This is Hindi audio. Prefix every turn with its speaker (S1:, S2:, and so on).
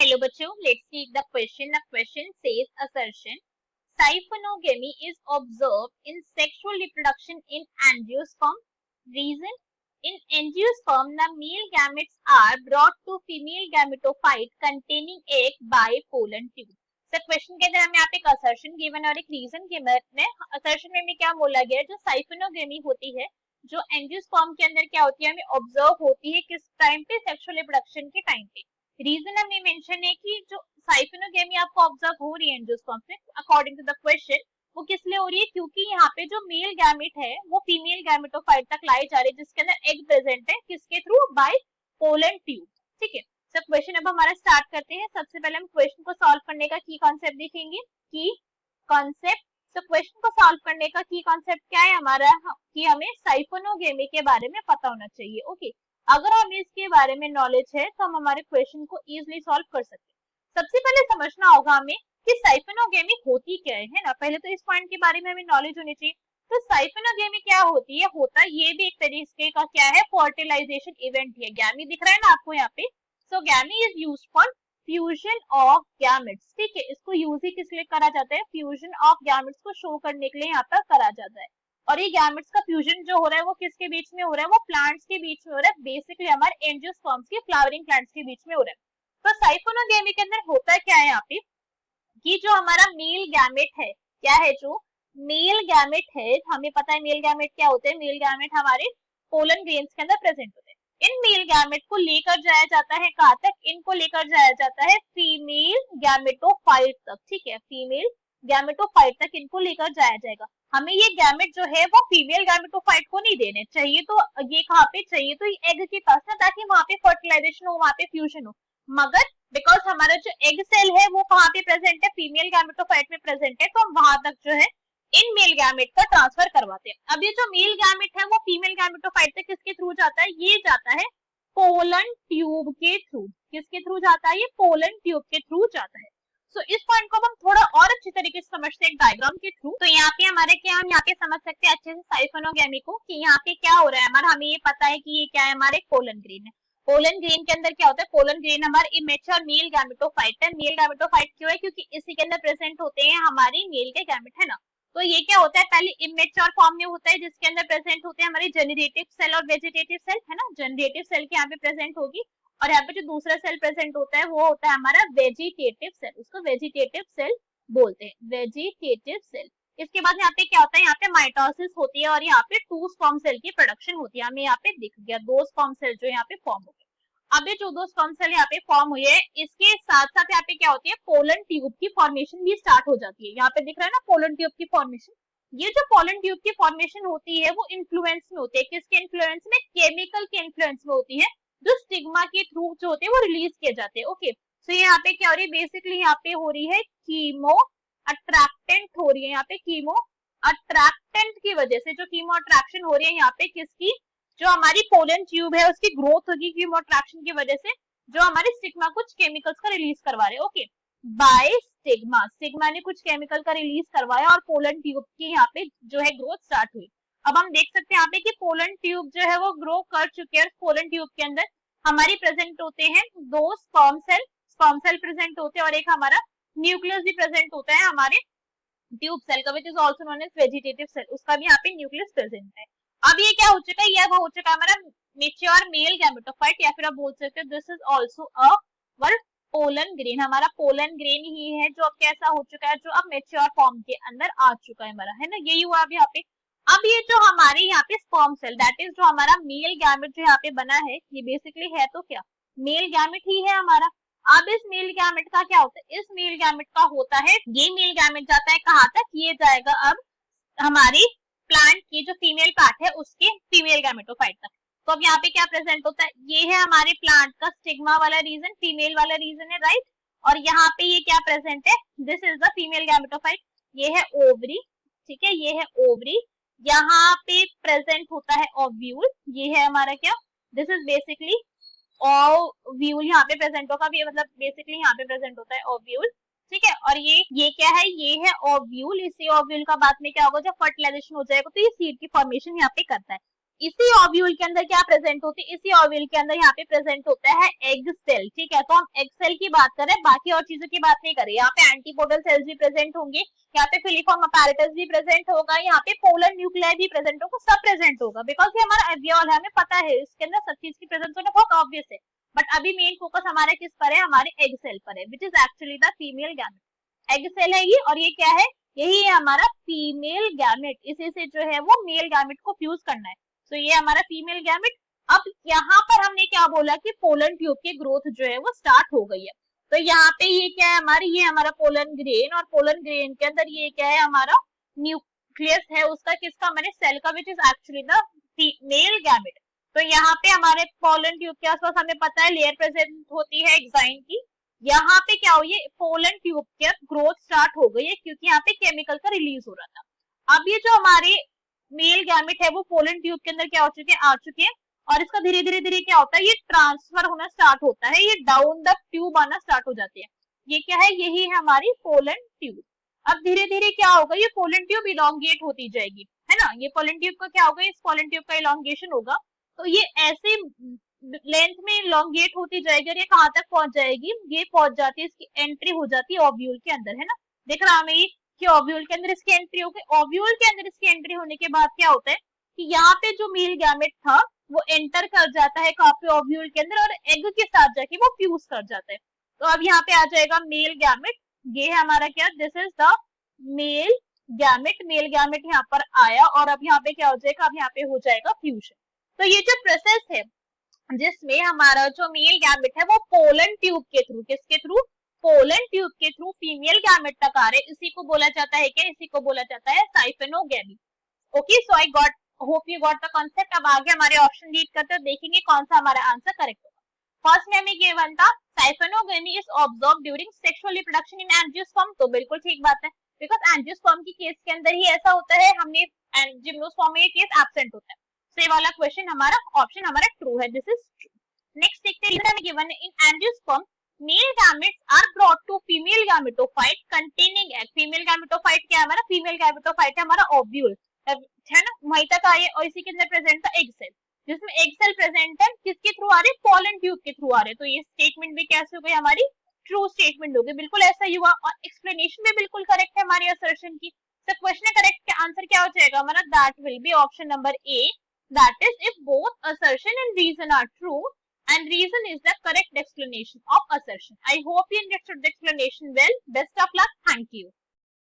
S1: हेलो बच्चों, let's see the question. The question says assertion Siphonogyny is observed in sexual reproduction in angiosperm. Reason: in angiosperm, the male gametes are brought to female gametophyte containing egg by pollen tube. Sir question के अंदर हमें यहाँ पे एक असर्शन गिवन और एक रीजन गिवन है. असर्शन में क्या बोला गया है, जो साइफोनोगेमी होती है, जो एंजियोस्पर्म के अंदर क्या होती है, हमें ऑब्जर्व होती है किस टाइम पे, सेक्सुअल रिप्रोडक्शन के टाइम पे. रीजन हमें मेंशन है कि जो साइफोनोगेमी आपको ऑब्जर्व हो रही है एंजियोस्पर्म से, अकॉर्डिंग टू द क्वेश्चन, वो किस लिए हो रही है, क्योंकि यहाँ पे जो मेल गैमेट है वो फीमेल गैमेटोफाइट तक लाई जा रही है, जिसके अंदर एग प्रेजेंट है, किसके थ्रू, बाय पोलन ट्यूब. ठीक है, सब क्वेश्चन अब हमारा स्टार्ट करते हैं. सबसे पहले हम क्वेश्चन को सॉल्व करने का की कॉन्सेप्ट देखेंगे. की कॉन्सेप्ट. तो क्वेश्चन को सॉल्व करने का की कॉन्सेप्ट क्या है हमारा, कि हमें साइफोनोगेमी के बारे में पता होना चाहिए. ओके, अगर हमें इसके बारे में नॉलेज है तो हम हमारे क्वेश्चन को इजीली सॉल्व कर सकते हैं. सबसे पहले समझना होगा हमें कि साइफोनोगेमी होती क्या है ना. पहले तो इस पॉइंट के बारे में हमें नॉलेज होनी चाहिए. तो साइफोनोगेमी क्या होती है, होता ये भी एक तरीके का क्या है, फर्टिलाइजेशन इवेंट है. गैमी दिख रहा है ना आपको यहाँ पे. So gamy is used for fusion of gametes. ठीक है, इसको यूज ही किस लिए करा जाता है, फ्यूजन ऑफ गैमेट्स को शो करने के लिए यहाँ पर करा जाता है. और ये गैमेट्स का फ्यूजन जो हो रहा है वो किसके बीच में हो रहा है, वो प्लांट्स के बीच में हो रहा है. बेसिकली हमारे एंजियोस्पर्म्स के फ्लावरिंग प्लांट्स के बीच में हो रहा है. तो साइफोनोगेमी के अंदर होता क्या है यहाँ पे, कि जो हमारा मेल गैमेट है, क्या है, जो मेल गैमेट है, हमें पता है मेल गैमेट क्या होते हैं. मेल गैमेट हमारे पोलन ग्रेन्स के अंदर प्रेजेंट होते हैं. इन मेल गैमेट को लेकर जाया जाता है कहाँ तक, इनको लेकर जाया जाता है फीमेल गैमेटोफाइट तक. ठीक है, फीमेल गैमेटोफाइट तक इनको लेकर जाया जाएगा. हमें ये गैमेट जो है वो फीमेल गैमेटोफाइट को नहीं देने चाहिए. तो ये कहाँ पे चाहिए, तो ये एग के पास ना, ताकि वहां पे फर्टिलाइजेशन हो, वहां पे फ्यूजन हो. मगर बिकॉज हमारा जो एग सेल है वो कहाँ पे प्रेजेंट है, फीमेल गैमेटोफाइट में प्रेजेंट है, तो हम वहां तक जो है इन मेल गैमेट का ट्रांसफर करवाते हैं. अब ये जो मेल गैमेट है वो फीमेल गैमेटोफाइट तक किसके थ्रू जाता है, ये जाता है पोलन ट्यूब के थ्रू. किसके थ्रू जाता है, ये पोलन ट्यूब के थ्रू जाता है. सो इस पॉइंट को हम थोड़ा और अच्छी तरीके से समझते हैं एक डायग्राम के थ्रू. तो यहाँ पे हमारे क्या, हम यहाँ पे समझ सकते हैं अच्छे से साइफोनोगेमी को, कि यहाँ पे क्या हो रहा है हमारा. हमें ये पता है कि ये क्या है, हमारे पोलन ग्रेन है. पोलन ग्रेन के अंदर क्या होता है, पोलन ग्रेन हमारे इमेच्योर मेल गैमेटोफाइट है. मेल गैमेटोफाइट क्यों है, क्योंकि इसी के अंदर प्रेजेंट होते हैं हमारी मेल के गैमेट, है ना. तो ये क्या होता है, पहले इमेच्योर फॉर्म में होता है, जिसके अंदर प्रेजेंट होते हैं हमारे जनरेटिव सेल और वेजिटेटिव सेल, है ना. जनरेटिव सेल के यहाँ पे प्रेजेंट होगी, और यहाँ पे जो दूसरा सेल प्रेजेंट होता है वो होता है हमारा वेजिटेटिव सेल. उसको वेजिटेटिव सेल बोलते हैं, वेजिटेटिव सेल. इसके बाद यहाँ पे क्या होता है, यहाँ पे माइटोसिस होती है, और यहाँ पे 2 स्पर्म सेल की प्रोडक्शन होती है. हमें यहाँ पे दिख गया 2 स्पर्म सेल जो यहाँ पे फॉर्म हो गए. अब ये जो 2 स्पर्म सेल यहाँ पे फॉर्म हुए हैं, इसके साथ साथ यहाँ पे क्या होती है, पोलन ट्यूब की फॉर्मेशन भी स्टार्ट हो जाती है. यहाँ पे दिख रहा है ना पोलन ट्यूब की फॉर्मेशन. ये जो पोलन ट्यूब की फॉर्मेशन होती है वो इन्फ्लुएंस में होती है, किसके इन्फ्लुएंस में, केमिकल के इन्फ्लुएंस में होती है, जो स्टिग्मा के थ्रू जो होते हैं वो रिलीज किए जाते हैं. ओके, सो यहाँ पे क्या हो रही है, बेसिकली यहाँ पे हो रही है कीमो अट्रैक्टेंट हो रही है. यहाँ पे कीमो अट्रैक्टेंट की वजह से, जो कीमो अट्रैक्शन हो रही है यहाँ पे किसकी, जो हमारी पोलन ट्यूब है उसकी ग्रोथ होगी कीमो अट्रैक्शन की वजह से, जो हमारे स्टिग्मा कुछ केमिकल्स का रिलीज करवा रहे हैं. ओके, बाय स्टिग्मा, स्टिग्मा ने कुछ केमिकल का रिलीज करवाया और पोलन ट्यूब की यहाँ पे जो है ग्रोथ स्टार्ट हुई. अब हम देख सकते हैं यहाँ पे कि पोलन ट्यूब जो है वो ग्रो कर चुके हैं. पोलन ट्यूब के अंदर हमारी प्रेजेंट होते हैं 2 स्पर्म सेल प्रेजेंट होते हैं, और एक हमारा न्यूक्लियस भी प्रेजेंट होता है हमारे ट्यूब सेल का, which is also known as vegetative cell. उसका भी यहाँ पे न्यूक्लियस प्रेजेंट है. अब ये क्या हो चुका है, ये अब हो चुका है हमारा मेच्योर मेल गैमेटोफाइट, या फिर आप बोल सकते हो this is also a pollen grain. हमारा पोलन ग्रेन ही है जो अब कैसा हो चुका है, जो अब मेच्योर फॉर्म के अंदर आ चुका है हमारा, है ना. यही हुआ अब यहाँ पे. अब ये जो हमारे यहाँ पे स्पर्म सेल, दैट इज जो हमारा मेल गैमेट जो यहाँ पे बना है, ये बेसिकली है तो क्या, मेल गैमेट ही है हमारा. अब इस मेल गैमेट का क्या होता है, इस मेल गैमेट का होता है, ये मेल गैमेट जाता है कहाँ तक, ये जाएगा अब हमारी प्लांट की जो फीमेल पार्ट है उसके फीमेल गैमेटोफाइट तक. तो अब यहाँ पे क्या प्रेजेंट होता है, ये है हमारे प्लांट का स्टिग्मा वाला रीजन, फीमेल वाला रीजन है, राइट. और यहाँ पे ये क्या प्रेजेंट है, this is the female gametophyte. ये है ओवरी, ठीक है, ये है ओवरी. यहाँ पे प्रेजेंट होता है ओव्यूल, ये है हमारा क्या, दिस इज बेसिकली ओव्यूल. यहाँ पे प्रेजेंट होगा, ये मतलब बेसिकली यहाँ पे प्रेजेंट होता है ओव्यूल. ठीक है, और ये क्या है, ये है ओव्यूल. इसी ओव्यूल का बाद में क्या होगा, जब फर्टिलाइजेशन हो जाएगा तो ये सीड की फॉर्मेशन यहाँ पे करता है. इसी ओव्यूल के अंदर क्या प्रेजेंट होती है, इसी ओव्यूल के अंदर यहाँ पे प्रेजेंट होता है एग सेल, ठीक है। तो हम एग सेल की बात कर रहे हैं, बाकी और चीजों की बात नहीं कर रहे। यहाँ पे एंटीपोडल सेल्स भी प्रेजेंट होंगे, यहाँ पे फिलीफॉर्म अपैरेटस भी प्रेजेंट होगा, यहाँ पे पोलर न्यूक्लियाई भी प्रेजेंट होगा, सब प्रेजेंट होगा, बिकॉज ये हमारा एवियोल है, हमें पता है इसके अंदर सब चीज की प्रेजेंस होना बहुत ऑब्वियस है। बट अभी मेन फोकस हमारे किस पर है, हमारे एग सेल पर है, which is actually the female gamete. Egg cell है ये, और ये क्या है, यही है हमारा फीमेल गैमेट, इसी से जो है वो मेल गैमेट को फ्यूज करना है। तो ये हमारा फीमेल गैमेट। अब यहाँ पर हमने क्या बोला कि पोलन ट्यूब की ग्रोथ जो है वो स्टार्ट हो गई है। तो यहाँ पे ये क्या है हमारी, ये हमारा पोलन ग्रेन, और पोलन ग्रेन के अंदर ये क्या है हमारा न्यूक्लियस है उसका, किसका, हमारे सेल का, which is actually the female gamete. तो यहाँ पे हमारे पोलन ट्यूब के आसपास हमें पता है लेयर प्रेजेंट होती है एग्जाइन की। यहाँ पे क्या हुई है, पोलन ट्यूब के ग्रोथ स्टार्ट हो गई है, क्योंकि यहाँ पे केमिकल का रिलीज हो रहा था। अब ये जो हमारे मेल गैमेट है वो पोलन ट्यूब के अंदर क्या हो चुके हैं, आ चुके हैं, और इसका धीरे धीरे धीरे क्या होता है, ये ट्रांसफर होना स्टार्ट होता है, ये डाउन द ट्यूब आना स्टार्ट हो जाती है। ये क्या है, यही है हमारी पोलन ट्यूब। अब धीरे धीरे क्या होगा, ये पोलन ट्यूब इलोंगेट होती जाएगी, है ना। ये पोलन ट्यूब का क्या होगा, इस पोलन ट्यूब का इलोंगेशन होगा, तो ये ऐसे लेंथ में इलोंगेट होती जाएगी, और ये कहाँ तक पहुंच जाएगी, ये पहुंच जाती है, इसकी एंट्री हो जाती है ओव्यूल के अंदर, है ना। देख रहा हमें कि ओव्यूल के अंदर इसकी एंट्री हो गई। ओव्यूल के अंदर इसकी एंट्री होने के बाद क्या होता है कि यहाँ पे जो मेल गैमेट था वो एंटर कर जाता है कहाँ पे, ओव्यूल के अंदर, और एग के साथ जाके वो फ्यूज कर जाता है। तो अब यहाँ पे आ जाएगा मेल गैमेट, ये है हमारा क्या, this is the male gamete. Male gamete यहाँ पर आया, और अब यहाँ पे क्या हो जाएगा, अब यहाँ पे हो जाएगा फ्यूजन। तो ये जो प्रोसेस है जिसमें हमारा जो मेल गैमेट है वो पोलन ट्यूब के थ्रू, किसके थ्रू, पोलन ट्यूब के थ्रू फीमेल गैमेट तक आ रहे, इसी को बोला जाता है क्या, इसी को बोला जाता है siphonogamy. Okay, so I got, hope you got the concept. अब आगे हमारे ऑप्शन रीड करते हैं, देखेंगे कौन सा हमारा आंसर करेक्ट होगा। फर्स्ट में हमें गिवन था siphonogamy is observe during sexual reproduction in angiosperm, तो बिल्कुल ठीक बात है, बिकॉज एंजियोस्पर्म की केस के अंदर ही ऐसा होता है, हमने जिम्नोस्पर्म में ये केस एब्सेंट होता है। ये वाला क्वेश्चन हमारा ऑप्शन हमारा ट्रू है, दिस इज ट्रू। नेक्स्ट देखते हैं, reason given in angiosperm male gametes are brought to female gametophyte containing egg. Female gametophyte क्या है हमारा, फीमेल गैमेटोफाइट है हमारा ओव्यूल, है ना, वहीं तक आए, और इसी के अंदर प्रेजेंट था एग सेल, जिसमें एग सेल प्रेजेंट है, किसके थ्रू आ रहे, पोलन ट्यूब के थ्रू आ रहे। तो ये स्टेटमेंट भी कैसे हो गई हमारी, ट्रू स्टेटमेंट हो गई, बिल्कुल ऐसा ही हुआ, और एक्सप्लेनेशन भी बिल्कुल करेक्ट है हमारी असर्शन की। तो क्वेश्चन करेक्ट आंसर क्या हो जाएगा हमारा, that will be option number A, that is if both assertion and reason are true and reason is the correct explanation of assertion. I hope you understood the explanation well. Best of luck. Thank you.